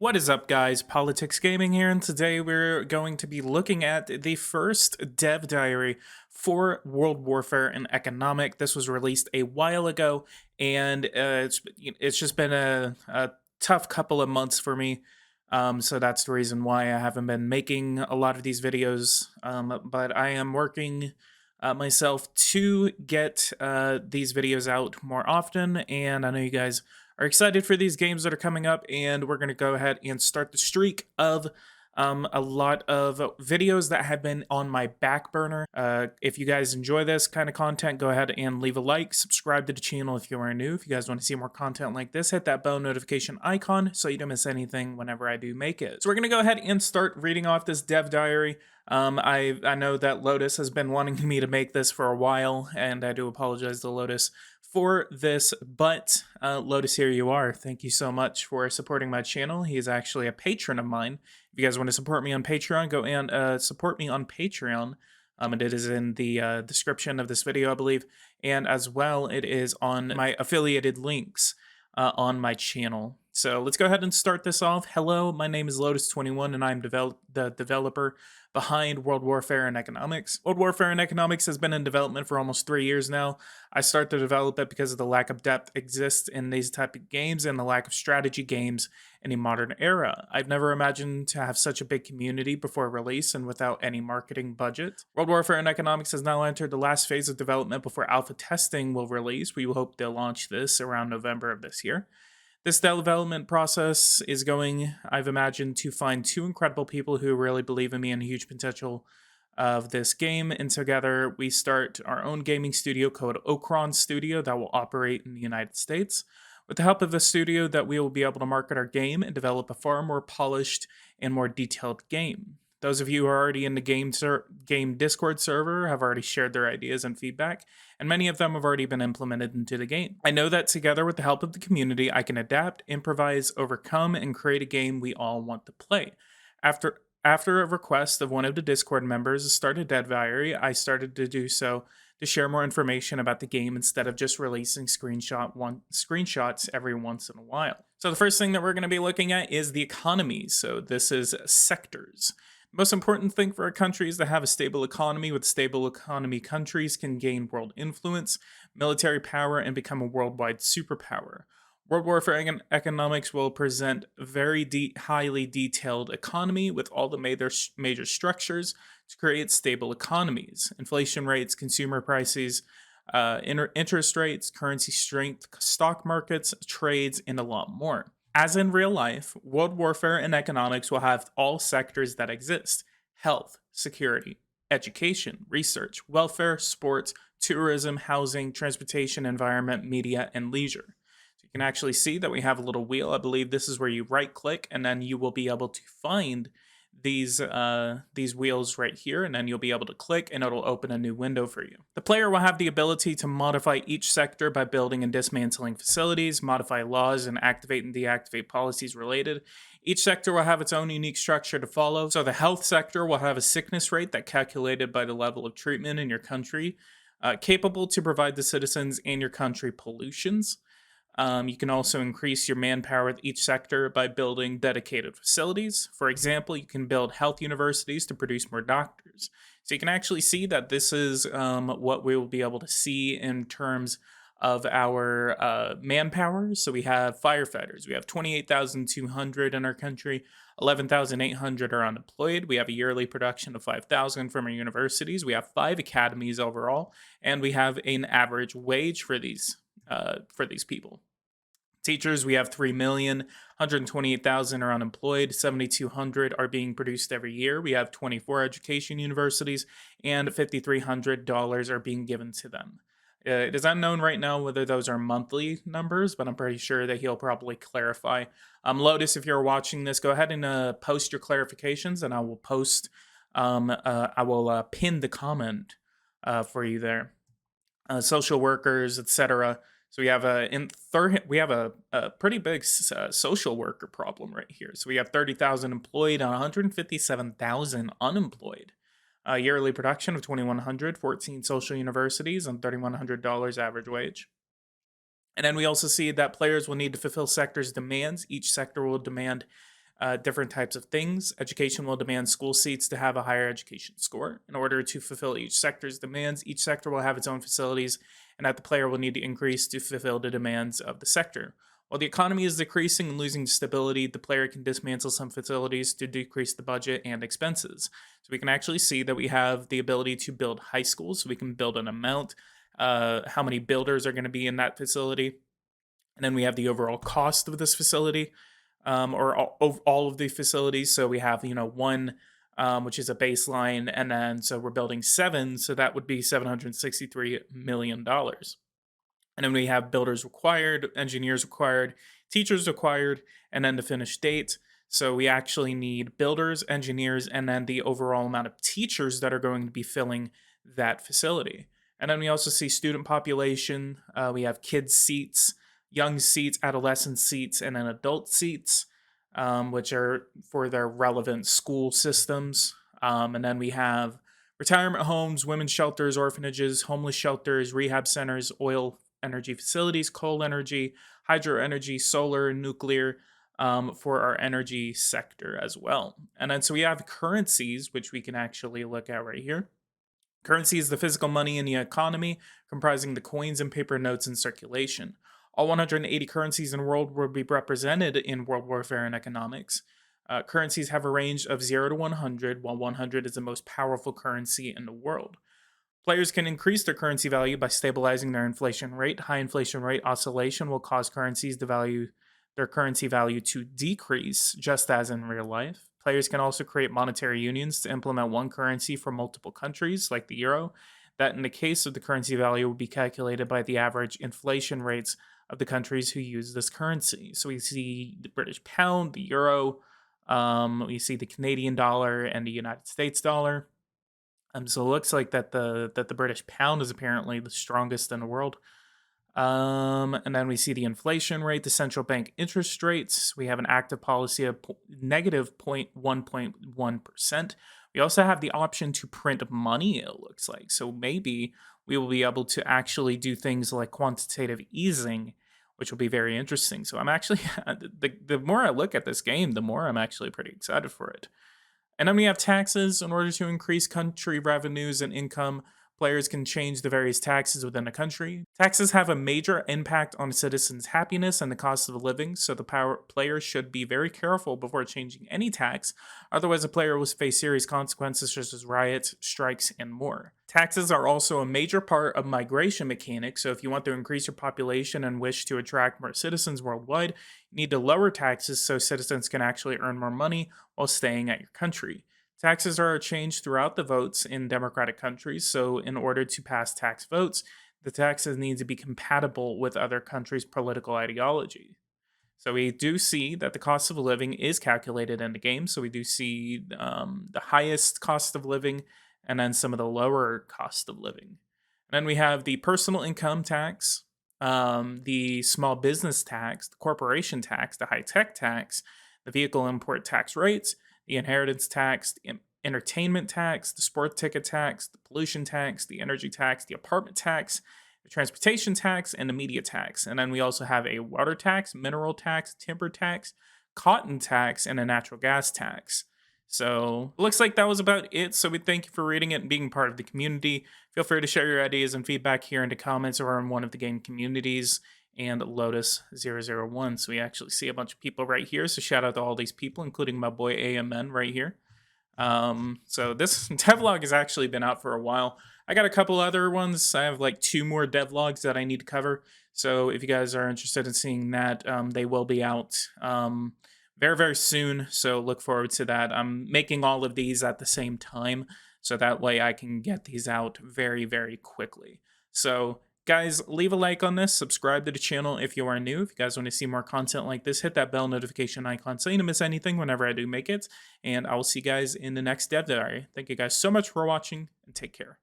What is up, guys? Politics Gaming here, and today we're going to be looking at the first dev diary for World Warfare and Economic. This was released a while ago, and it's just been a tough couple of months for me. So that's the reason why I haven't been making a lot of these videos. But I am working myself to get these videos out more often, and I know you guys are excited for these games that are coming up, and we're going to go ahead and start the streak of a lot of videos that have been on my back burner. If you guys enjoy this kind of content, go ahead and leave a like, subscribe to the channel if you are new. If you guys want to see more content like this, hit that bell notification icon so you don't miss anything whenever I do make it. So we're going to go ahead and start reading off this dev diary. I know that Lotus has been wanting me to make this for a while, and I do apologize to Lotus for this, but Lotus, here you are. Thank you so much for supporting my channel. He is actually a patron of mine. If you guys want to support me on Patreon, go and support me on Patreon. And it is in the description of this video, I believe, and as well it is on my affiliated links on my channel. So let's go ahead and start this off. Hello, my name is Lotus21, and I'm the developer behind World Warfare and Economics. World Warfare and Economics has been in development for almost 3 years now. I started to develop it because of the lack of depth exists in these type of games and the lack of strategy games in a modern era. I've never imagined to have such a big community before release and without any marketing budget. World Warfare and Economics has now entered the last phase of development before alpha testing will release. We hope they'll launch this around November of this year. This development process is going, I've imagined, to find two incredible people who really believe in me and the huge potential of this game. And together we start our own gaming studio called Okron Studio that will operate in the United States. With the help of this studio, that we will be able to market our game and develop a far more polished and more detailed game. Those of you who are already in the game Discord server have already shared their ideas and feedback, and many of them have already been implemented into the game. I know that together with the help of the community, I can adapt, improvise, overcome, and create a game we all want to play. After a request of one of the Discord members to start a dev diary, I started to do so to share more information about the game instead of just releasing screenshots every once in a while. So the first thing that we're going to be looking at is the economy. So this is sectors. Most important thing for a country is to have a stable economy. With stable economy, countries can gain world influence, military power, and become a worldwide superpower. World Warfare and Economics will present a very highly detailed economy with all the major structures to create stable economies. Inflation rates, consumer prices, interest rates, currency strength, stock markets, trades, and a lot more. As in real life, World Warfare and Economics will have all sectors that exist: health, security, education, research, welfare, sports, tourism, housing, transportation, environment, media, and leisure. So you can actually see that we have a little wheel. I believe this is where you right click and then you will be able to find these wheels right here, and then you'll be able to click and it'll open a new window for you. The player will have the ability to modify each sector by building and dismantling facilities, modify laws, and activate and deactivate policies related. Each sector will have its own unique structure to follow. So the health sector will have a sickness rate that calculated by the level of treatment in your country, capable to provide the citizens and your country pollutions. You can also increase your manpower with each sector by building dedicated facilities. For example, you can build health universities to produce more doctors. So you can actually see that this is what we will be able to see in terms of our manpower. So we have firefighters. We have 28,200 in our country. 11,800 are unemployed. We have a yearly production of 5,000 from our universities. We have 5 academies overall, and we have an average wage for these people. Teachers, we have 3 million, 128,000 are unemployed, 7,200 are being produced every year. We have 24 education universities, and $5,300 are being given to them. It is unknown right now whether those are monthly numbers, but I'm pretty sure that he'll probably clarify. Lotus, if you're watching this, go ahead and post your clarifications, and I will pin the comment for you there. Social workers, etc. So we have a pretty big social worker problem right here. So we have 30,000 employed and 157,000 unemployed. Yearly production of 2,100, 14 social universities, and $3,100 average wage. And then we also see that players will need to fulfill sectors' demands. Each sector will demand different types of things. Education will demand school seats to have a higher education score. In order to fulfill each sector's demands, each sector will have its own facilities, and that the player will need to increase to fulfill the demands of the sector. While the economy is decreasing and losing stability, the player can dismantle some facilities to decrease the budget and expenses. So we can actually see that we have the ability to build high schools, so we can build an amount, how many builders are going to be in that facility, and then we have the overall cost of this facility, or all of the facilities. So we have, one, which is a baseline, and then so we're building seven, so that would be $763 million. And then we have builders required, engineers required, teachers required, and then the finished date. So we actually need builders, engineers, and then the overall amount of teachers that are going to be filling that facility. And then we also see student population. We have kids seats, young seats, adolescent seats, and then adult seats, which are for their relevant school systems. And then we have retirement homes, women's shelters, orphanages, homeless shelters, rehab centers, oil energy facilities, coal energy, hydro energy, solar, nuclear, for our energy sector as well. And then so we have currencies, which we can actually look at right here. Currency is the physical money in the economy, comprising the coins and paper notes in circulation. All 180 currencies in the world will be represented in world warfare and economics. Currencies have a range of 0 to 100, while 100 is the most powerful currency in the world. Players can increase their currency value by stabilizing their inflation rate. High inflation rate oscillation will cause their currency value to decrease, just as in real life. Players can also create monetary unions to implement one currency for multiple countries, like the euro. That, in the case of the currency value, will be calculated by the average inflation rates of the countries who use this currency. So we see the British pound, the euro, we see the Canadian dollar, and the United States dollar. So it looks like that the British pound is apparently the strongest in the world. And then we see the inflation rate, the central bank interest rates. We have an active policy of negative 0.1%. We also have the option to print money, it looks like. So maybe we will be able to actually do things like quantitative easing, which will be very interesting. So I'm actually, the more I look at this game, the more I'm actually pretty excited for it. And then we have taxes. In order to increase country revenues and income, players can change the various taxes within a country. Taxes have a major impact on citizens' happiness and the cost of living, so the player should be very careful before changing any tax. Otherwise, a player will face serious consequences such as riots, strikes, and more. Taxes are also a major part of migration mechanics, so if you want to increase your population and wish to attract more citizens worldwide, you need to lower taxes so citizens can actually earn more money while staying at your country. Taxes are changed throughout the votes in democratic countries, so in order to pass tax votes, the taxes need to be compatible with other countries' political ideology. So we do see that the cost of living is calculated in the game. So we do see the highest cost of living and then some of the lower cost of living. And then we have the personal income tax, the small business tax, the corporation tax, the high tech tax, the vehicle import tax rates, the inheritance tax, the entertainment tax, the sport ticket tax, the pollution tax, the energy tax, the apartment tax, the transportation tax, and the media tax. And then we also have a water tax, mineral tax, timber tax, cotton tax, and a natural gas tax. So it looks like that was about it. So we thank you for reading it and being part of the community. Feel free to share your ideas and feedback here in the comments or in one of the game communities. And Lotus001. So we actually see a bunch of people right here. So shout out to all these people, including my boy AMN right here. So this devlog has actually been out for a while. I got a couple other ones. I have like 2 more devlogs that I need to cover. So if you guys are interested in seeing that, they will be out very, very soon. So look forward to that. I'm making all of these at the same time, so that way I can get these out very, very quickly. So guys, leave a like on this, subscribe to the channel if you are new. If you guys want to see more content like this, hit that bell notification icon so you don't miss anything whenever I do make it. And I will see you guys in the next Dev Diary. Thank you guys so much for watching, and take care.